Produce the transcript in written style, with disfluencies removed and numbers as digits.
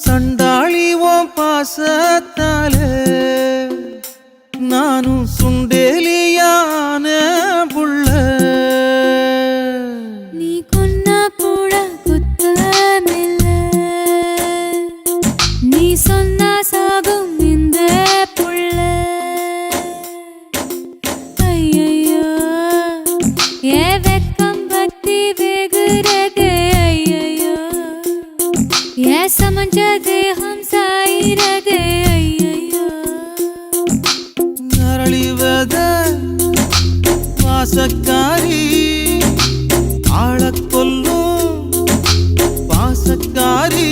சண்டாளி ஓம் பாசத்தாலே நானும் சுண்டேலியான புள்ள. நீ கொன்னா கூட குத்தமில்ல, நீ சொன்னா சாகும் இந்த புள்ள. ஐயையோ ஏ வெக்கம் பத்தி வெகுரதே, ஐயையோ ஏ சமஞ்ச தேகம் சாயிரதே, ஐயையோ நரளிவத வாசக்காரி ஆளக் கொல்லும் பாசக்காரி.